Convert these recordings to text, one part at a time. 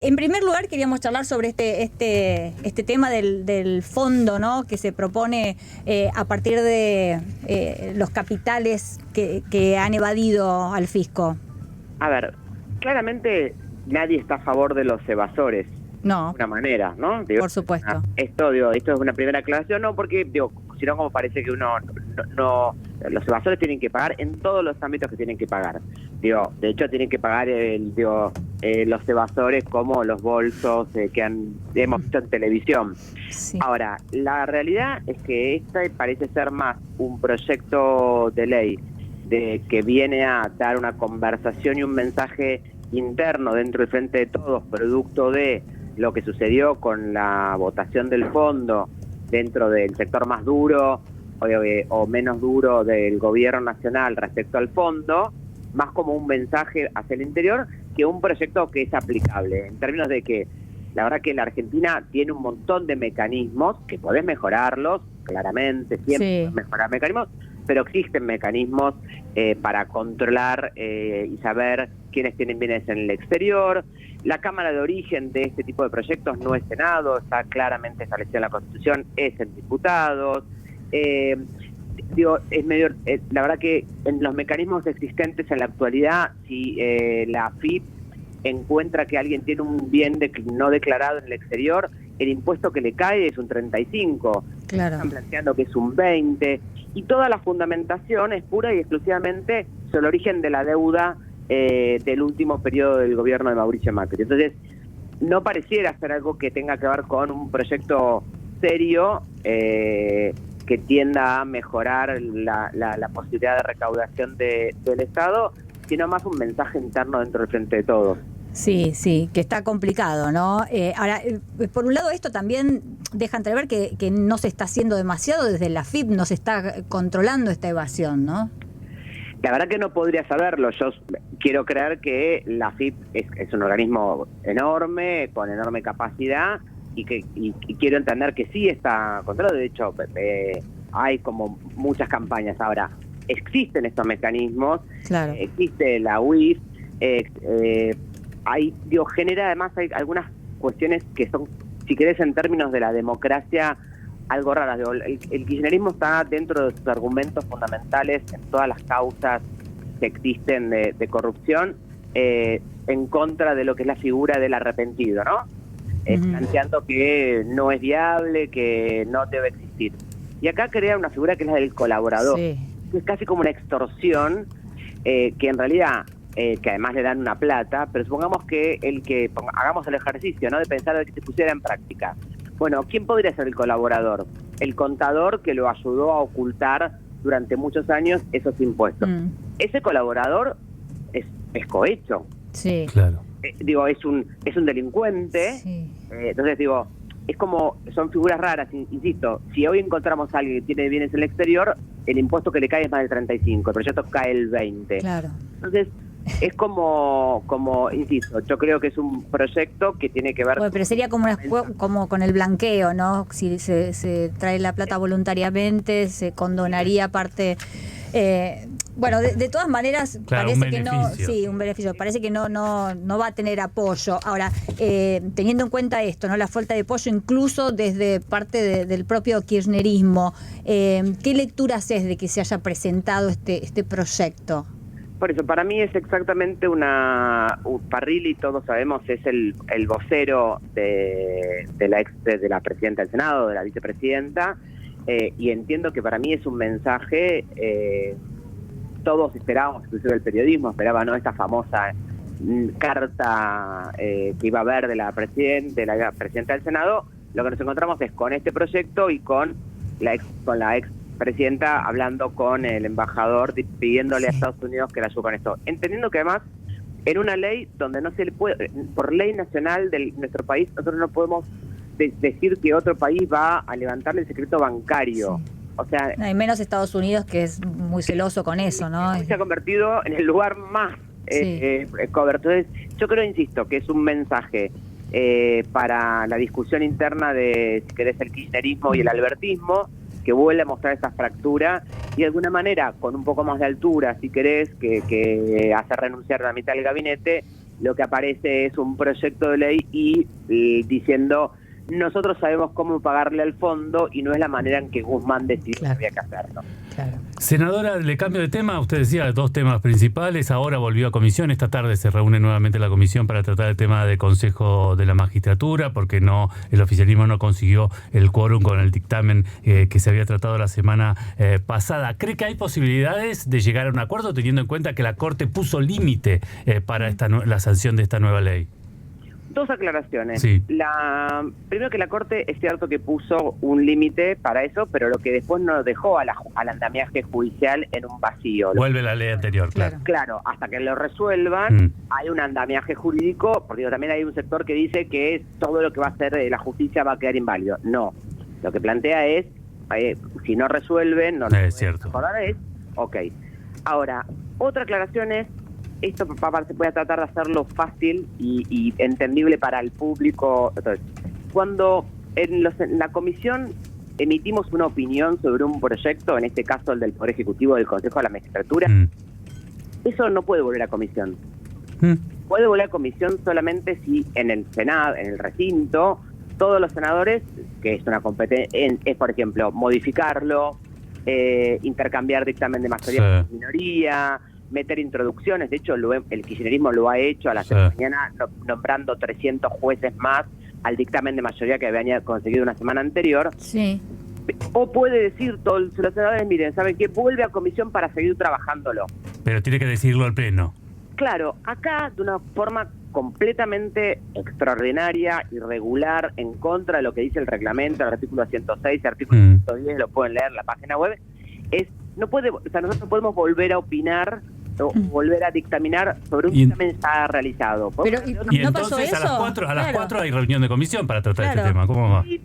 En primer lugar, queríamos charlar sobre este tema del fondo, ¿no?, que se propone a partir de los capitales que han evadido al fisco. A ver, claramente nadie está a favor de los evasores. No. De alguna manera, ¿no? Digo, por supuesto. Esto es una primera aclaración, no porque, si no, como parece que uno no, los evasores tienen que pagar en todos los ámbitos que tienen que pagar. De hecho, tienen que pagar los evasores como los bolsos que hemos visto en televisión. Sí. Ahora, la realidad es que este parece ser más un proyecto de ley que viene a dar una conversación y un mensaje interno dentro del Frente de Todos, producto de lo que sucedió con la votación del fondo dentro del sector más duro o menos duro del gobierno nacional respecto al fondo, más como un mensaje hacia el interior que un proyecto que es aplicable, en términos de que la verdad que la Argentina tiene un montón de mecanismos que podés mejorarlos, claramente, siempre podés mejorar mecanismos, pero existen mecanismos para controlar y saber quiénes tienen bienes en el exterior. La Cámara de Origen de este tipo de proyectos no es Senado, está claramente establecida en la Constitución, es en diputados. Es medio, la verdad que en los mecanismos existentes en la actualidad, si la AFIP encuentra que alguien tiene un bien no declarado en el exterior, el impuesto que le cae es un 35%, claro. Están planteando que es un 20%, y toda la fundamentación es pura y exclusivamente sobre el origen de la deuda del último periodo del gobierno de Mauricio Macri. Entonces, no pareciera ser algo que tenga que ver con un proyecto serio que tienda a mejorar la posibilidad de recaudación del Estado, sino más un mensaje interno dentro del Frente de Todos. Sí, que está complicado, ¿no? Ahora, por un lado, esto también deja entrever que no se está haciendo demasiado desde la AFIP, no se está controlando esta evasión, ¿no? La verdad que no podría saberlo. Yo quiero creer que la AFIP es un organismo enorme, con enorme capacidad, y quiero entender que sí está controlado. De hecho, hay como muchas campañas. Ahora, existen estos mecanismos, claro. Existe la UIF, genera además hay algunas cuestiones que son, si querés, en términos de la democracia, algo raras. El kirchnerismo está dentro de sus argumentos fundamentales en todas las causas que existen de corrupción, en contra de lo que es la figura del arrepentido, ¿no? Planteando que no es viable, que no debe existir. Y acá crea una figura que es la del colaborador, que es casi como una extorsión, que en realidad, que además le dan una plata, pero supongamos que hagamos el ejercicio, ¿no?, de pensar de que se pusiera en práctica. Bueno, ¿quién podría ser el colaborador? El contador que lo ayudó a ocultar durante muchos años esos impuestos. Ese colaborador es cohecho. Sí. Claro. Es un delincuente. Sí. Entonces, es como, son figuras raras, insisto. Si hoy encontramos a alguien que tiene bienes en el exterior, el impuesto que le cae es más del 35%, el proyecto cae el 20%. Claro. Entonces, es como insisto, yo creo que es un proyecto que tiene que ver... Bueno, pero sería como con el blanqueo, ¿no? Si se trae la plata voluntariamente, se condonaría parte... bueno, de todas maneras, claro, parece que no... Sí, un beneficio. Parece que no va a tener apoyo. Ahora, teniendo en cuenta esto, ¿no?, la falta de apoyo incluso desde parte del propio kirchnerismo, ¿qué lectura haces de que se haya presentado este proyecto? Por eso, para mí es exactamente Parrilli, todos sabemos, es el vocero de la presidenta del Senado, de la vicepresidenta, y entiendo que para mí es un mensaje, todos esperábamos, inclusive el periodismo esperaba, ¿no?, esta famosa carta que iba a haber de la presidenta del Senado. Lo que nos encontramos es con este proyecto y con la ex presidenta hablando con el embajador, pidiéndole a Estados Unidos que la ayude con esto. Entendiendo que además, en una ley donde no se le puede, por ley nacional de nuestro país, nosotros no podemos decir que otro país va a levantarle el secreto bancario. Sí. O sea, hay menos Estados Unidos, que es muy celoso con eso, ¿no? Se ha convertido en el lugar más coberto. Entonces, yo creo, insisto, que es un mensaje para la discusión interna de, si querés, el kirchnerismo y el albertismo, que vuelve a mostrar esa fractura y de alguna manera, con un poco más de altura, si querés, que hace renunciar a la mitad del gabinete, lo que aparece es un proyecto de ley y diciendo nosotros sabemos cómo pagarle al fondo y no es la manera en que Guzmán decidió que había que hacerlo. Claro. Senadora, le cambio de tema. Usted decía 2 temas principales. Ahora volvió a comisión. Esta tarde se reúne nuevamente la comisión para tratar el tema del Consejo de la Magistratura, porque el oficialismo no consiguió el quórum con el dictamen que se había tratado la semana pasada. ¿Cree que hay posibilidades de llegar a un acuerdo, teniendo en cuenta que la Corte puso límite para la sanción de esta nueva ley? 2 aclaraciones. Sí. Primero que la Corte es cierto que puso un límite para eso, pero lo que después nos dejó al andamiaje judicial en un vacío. Vuelve la ley anterior, claro. Claro, hasta que lo resuelvan, hay un andamiaje jurídico, porque también hay un sector que dice que todo lo que va a hacer la justicia va a quedar inválido. No, lo que plantea es, si no resuelven, es cierto. Ok. Ahora, otra aclaración es, esto voy a tratar de hacerlo fácil y entendible para el público. Entonces, cuando en la comisión emitimos una opinión sobre un proyecto, en este caso el del Poder Ejecutivo del Consejo de la Magistratura, eso no puede volver a comisión. Puede volver a comisión solamente si en el Senado, en el recinto, todos los senadores, que es una competencia, es por ejemplo, modificarlo, intercambiar dictamen de mayoría con minoría, meter introducciones. De hecho, el kirchnerismo lo ha hecho a las 6 de la mañana, nombrando 300 jueces más al dictamen de mayoría que habían conseguido una semana anterior. Sí. O puede decir todos los senadores, miren, ¿saben qué? Vuelve a comisión para seguir trabajándolo. Pero tiene que decirlo al pleno. Claro, acá de una forma completamente extraordinaria, irregular, en contra de lo que dice el reglamento, el artículo 106, el artículo 110, lo pueden leer en la página web, nosotros no podemos volver a opinar o volver a dictaminar sobre un dictamen ya realizado. Pero, y ¿no entonces pasó eso? a las 4 hay reunión de comisión para tratar este tema. ¿Cómo va? Y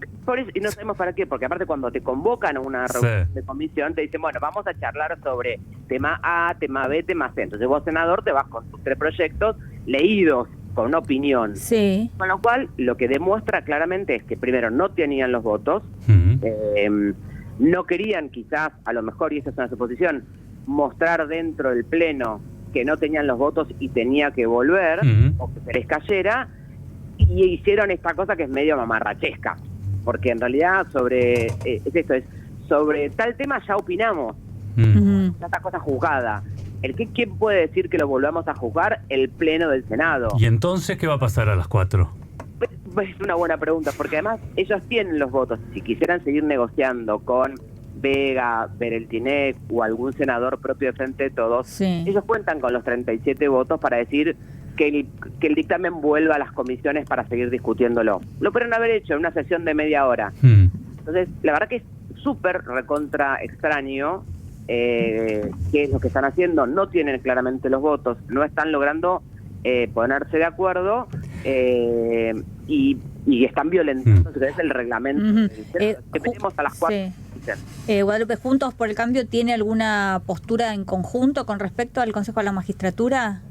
no sabemos para qué, porque aparte cuando te convocan a una reunión de comisión te dicen, bueno, vamos a charlar sobre tema A, tema B, tema C. Entonces vos, senador, te vas con tus 3 proyectos leídos con una opinión. Sí. Con lo cual, lo que demuestra claramente es que primero no tenían los votos, no querían quizás, a lo mejor, y esa es una suposición, mostrar dentro del pleno que no tenían los votos y tenía que volver, o que se les cayera, y hicieron esta cosa que es medio mamarrachesca, porque en realidad sobre tal tema ya opinamos, ya está cosa juzgada. ¿Quién puede decir que lo volvamos a juzgar? El pleno del Senado. ¿Y entonces qué va a pasar a las 4? Es una buena pregunta, porque además ellos tienen los votos. Si quisieran seguir negociando con Vega, Bereltinec o algún senador propio de Frente de Todos, ellos cuentan con los 37 votos para decir que el dictamen vuelva a las comisiones para seguir discutiéndolo. Lo podrían haber hecho en una sesión de media hora. Entonces, la verdad que es súper recontra extraño qué es lo que están haciendo. No tienen claramente los votos, no están logrando ponerse de acuerdo y están violentando el reglamento. Que tenemos a las 4. Guadalupe, ¿Juntos por el Cambio tiene alguna postura en conjunto con respecto al Consejo de la Magistratura?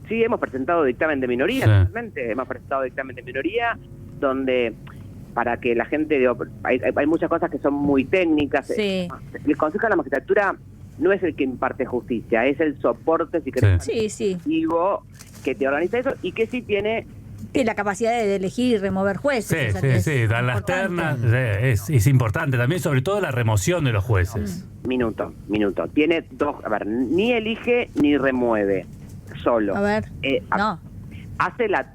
Sí, hemos presentado dictamen de minoría, realmente. Hemos presentado dictamen de minoría, donde para que la gente... Hay muchas cosas que son muy técnicas. El Consejo de la Magistratura no es el que imparte justicia, es el soporte, si querés, administrativo que te organiza eso y que sí tiene... la capacidad de elegir y remover jueces. Dan las ternas, es importante también, sobre todo la remoción de los jueces. Minuto. Tiene 2, ni elige ni remueve, solo. No. Hace la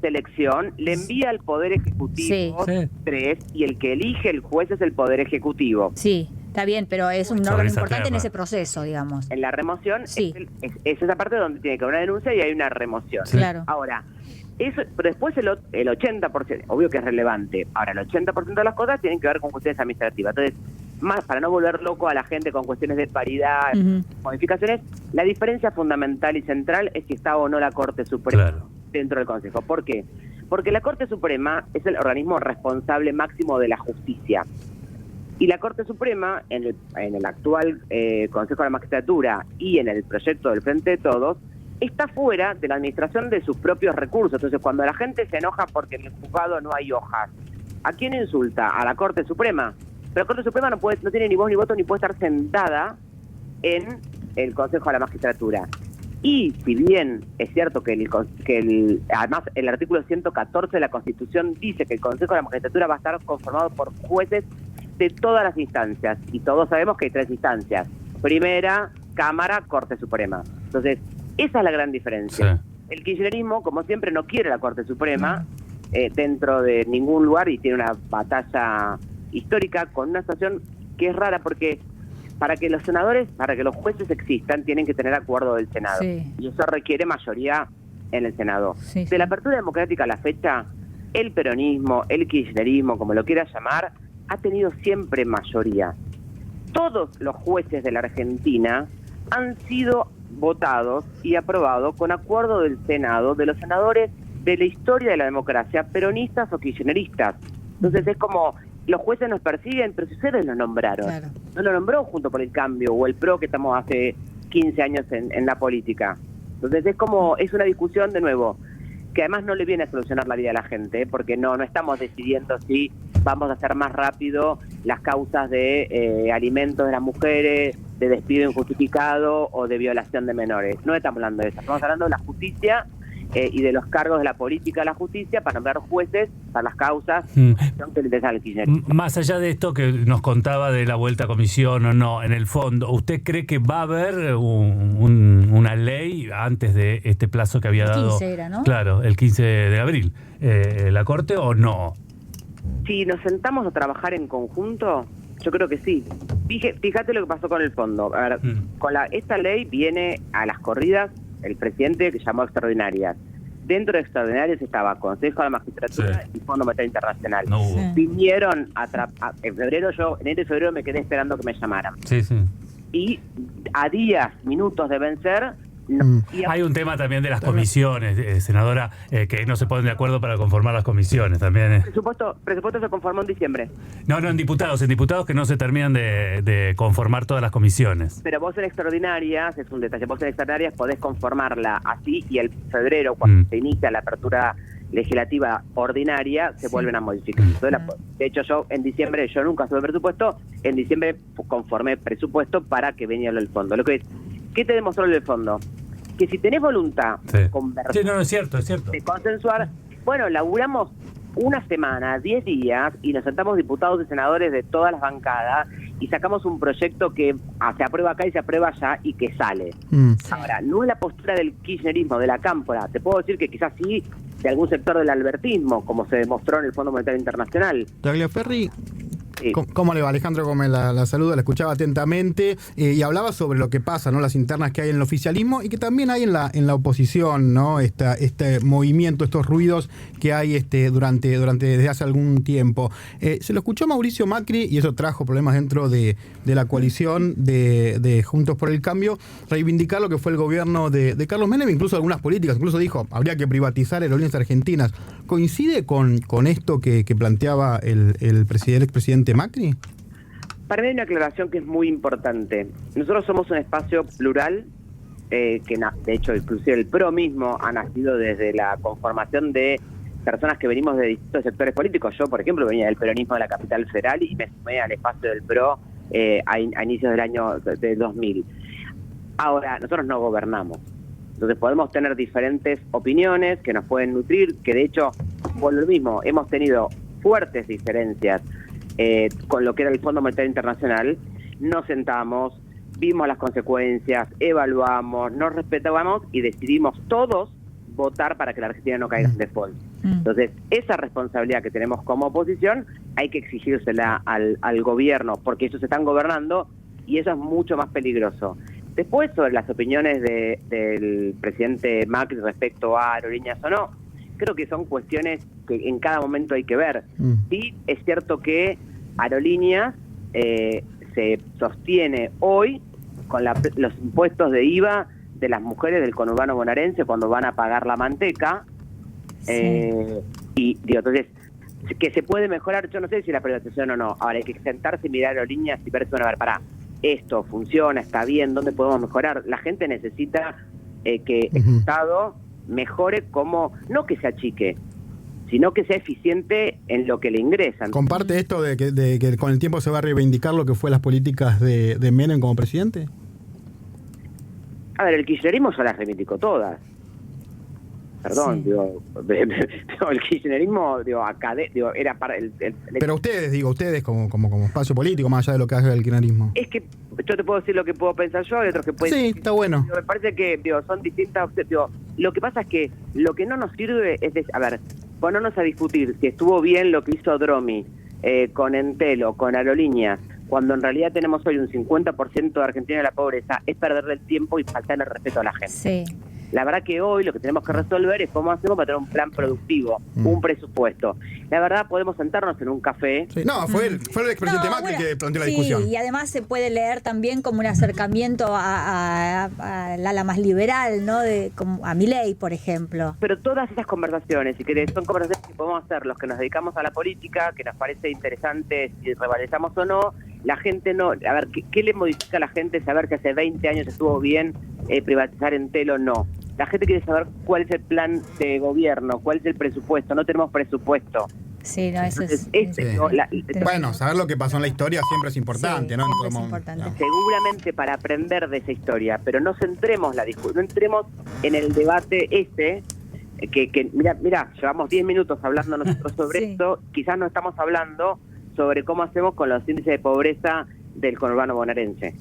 selección, le envía al Poder Ejecutivo 3 y el que elige el juez es el Poder Ejecutivo. Sí. Está bien, pero es un órgano importante en ese proceso, digamos. En la remoción es esa parte donde tiene que haber una denuncia y hay una remoción. Claro. Ahora, eso, pero después el 80%, obvio que es relevante. Ahora, el 80% de las cosas tienen que ver con cuestiones administrativas. Entonces, más para no volver loco a la gente con cuestiones de paridad, modificaciones, la diferencia fundamental y central es si está o no la Corte Suprema dentro del Consejo. ¿Por qué? Porque la Corte Suprema es el organismo responsable máximo de la justicia. Y la Corte Suprema, en el actual Consejo de la Magistratura y en el proyecto del Frente de Todos, está fuera de la administración de sus propios recursos. Entonces, cuando la gente se enoja porque en el juzgado no hay hojas, ¿a quién insulta? A la Corte Suprema. Pero la Corte Suprema no tiene ni voz ni voto ni puede estar sentada en el Consejo de la Magistratura. Y si bien es cierto que además el artículo 114 de la Constitución dice que el Consejo de la Magistratura va a estar conformado por jueces de todas las instancias, y todos sabemos que hay 3 instancias: Primera, Cámara, Corte Suprema. Entonces, esa es la gran diferencia. Sí. El kirchnerismo, como siempre, no quiere la Corte Suprema dentro de ningún lugar, y tiene una batalla histórica con una situación que es rara, porque para que los jueces existan, tienen que tener acuerdo del Senado. Sí. Y eso requiere mayoría en el Senado. Sí, de la apertura democrática a la fecha, el peronismo, el kirchnerismo, como lo quieras llamar, ha tenido siempre mayoría. Todos los jueces de la Argentina han sido votados y aprobados con acuerdo del Senado, de los senadores de la historia de la democracia, peronistas o kirchneristas. Entonces es como, los jueces nos persiguen, pero si ustedes los nombraron. Claro. No lo nombró Junto por el Cambio o el PRO, que estamos hace 15 años en la política. Entonces es una discusión, de nuevo, que además no le viene a solucionar la vida a la gente, porque no estamos decidiendo si vamos a hacer más rápido las causas de alimentos de las mujeres, de despido injustificado o de violación de menores. No estamos hablando de eso, estamos hablando de la justicia y de los cargos de la política de la justicia para nombrar jueces para las causas que le interesan al kirchnerismo. Más allá de esto que nos contaba de la vuelta a comisión o no, en el fondo, ¿usted cree que va a haber una ley antes de este plazo que había dado? El 15 era, ¿no? Claro, el 15 de abril, la Corte, o no? Si nos sentamos a trabajar en conjunto, yo creo que sí. Fíjate lo que pasó con el fondo. A ver, esta ley viene a las corridas el presidente, que llamó extraordinarias. Dentro de extraordinarias estaba Consejo de la Magistratura y Fondo Monetario Internacional. No. Sí. Vinieron en enero y febrero me quedé esperando que me llamaran. Sí. Y a minutos de vencer... Hay un tema también de las comisiones, senadora, que no se ponen de acuerdo para conformar las comisiones también. El presupuesto se conformó en diciembre. No, en diputados que no se terminan de conformar todas las comisiones. Pero vos en extraordinarias, es un detalle, vos en extraordinarias podés conformarla así, y el febrero, cuando se inicia la apertura legislativa ordinaria, se vuelven a modificar. Entonces, de hecho, yo en diciembre, yo nunca tuve presupuesto, en diciembre conformé presupuesto para que venga el fondo. ¿Qué te demostró el fondo? Que si tenés voluntad de conversar, es cierto. De consensuar, bueno, laburamos una semana, 10 días, y nos sentamos diputados y senadores de todas las bancadas y sacamos un proyecto que se aprueba acá y se aprueba allá y que sale. Ahora, no es la postura del kirchnerismo, de la cámpora. Te puedo decir que quizás sí de algún sector del albertismo, como se demostró en el Fondo Monetario Internacional. Tagliaferri, ¿cómo le va? Alejandro Gómez la saluda, la escuchaba atentamente y hablaba sobre lo que pasa, ¿no? Las internas que hay en el oficialismo y que también hay en la oposición, ¿no? Este movimiento, estos ruidos que hay desde hace algún tiempo. Se lo escuchó Mauricio Macri, y eso trajo problemas dentro de la coalición de Juntos por el Cambio, reivindicar lo que fue el gobierno de Carlos Menem, incluso algunas políticas, incluso dijo, habría que privatizar aerolíneas argentinas. ¿Coincide con esto que planteaba el expresidente Macri? Para mí hay una aclaración que es muy importante. Nosotros somos un espacio plural, de hecho, inclusive el PRO mismo ha nacido desde la conformación de personas que venimos de distintos sectores políticos. Yo, por ejemplo, venía del peronismo de la capital federal y me sumé al espacio del PRO a inicios del año de 2000. Ahora, nosotros no gobernamos. Entonces podemos tener diferentes opiniones que nos pueden nutrir, que de hecho, por lo mismo, hemos tenido fuertes diferencias con lo que era el Fondo Monetario Internacional. Nos sentamos, vimos las consecuencias, evaluamos, nos respetábamos y decidimos todos votar para que la Argentina no caiga en default. Entonces, esa responsabilidad que tenemos como oposición hay que exigírsela al gobierno, porque ellos están gobernando y eso es mucho más peligroso. Después, sobre las opiniones del presidente Macri respecto a aerolíneas o no, creo que son cuestiones que en cada momento hay que ver. Sí, es cierto que aerolíneas se sostiene hoy con los impuestos de IVA de las mujeres del conurbano bonaerense cuando van a pagar la manteca. Y digo, entonces, que se puede mejorar, yo no sé si la privatización o no. Ahora hay que sentarse y mirar aerolíneas y ver, bueno, a ver, pará, esto funciona, está bien, ¿dónde podemos mejorar? La gente necesita que el Estado mejore, como no que se achique, sino que sea eficiente en lo que le ingresan. ¿Comparte esto de que con el tiempo se va a reivindicar lo que fue las políticas de Menem como presidente? A ver, el kirchnerismo ya las reivindicó todas. Perdón, Sí. digo, el kirchnerismo, era para Pero ustedes como espacio político, más allá de lo que haga el kirchnerismo. Es que yo te puedo decir lo que puedo pensar yo, hay otros que pueden... Sí, está bueno. Me parece que son distintas... lo que pasa es que lo que no nos sirve es... ponernos a discutir si estuvo bien lo que hizo Dromi con Entelo, con Aerolíneas, cuando en realidad tenemos hoy un 50% de Argentina en la pobreza, es perderle el tiempo y faltarle el respeto a la gente. Sí. La verdad que hoy lo que tenemos que resolver es cómo hacemos para tener un plan productivo, un presupuesto. La verdad podemos sentarnos en un café. Sí, no, fue el expresidente Macri que planteó la discusión. Y además se puede leer también como un acercamiento al ala más liberal, ¿no? Como a Milei, por ejemplo. Pero todas esas conversaciones, si querés, son conversaciones que podemos hacer los que nos dedicamos a la política, que nos parece interesante si rivalizamos o no. La gente no... A ver, ¿qué le modifica a la gente saber que hace 20 años estuvo bien privatizar Entel o no? La gente quiere saber cuál es el plan de gobierno, cuál es el presupuesto. No tenemos presupuesto. Sí, no, eso Entonces, es... Bueno, saber lo que pasó en la historia siempre es importante, Sí, ¿no? En siempre todo es momento. importante. No. Seguramente para aprender de esa historia, pero no centremos la discusión, no entremos en el debate que mira, llevamos 10 minutos hablando nosotros sobre Sí. esto, quizás no estamos hablando sobre cómo hacemos con los índices de pobreza del conurbano bonaerense.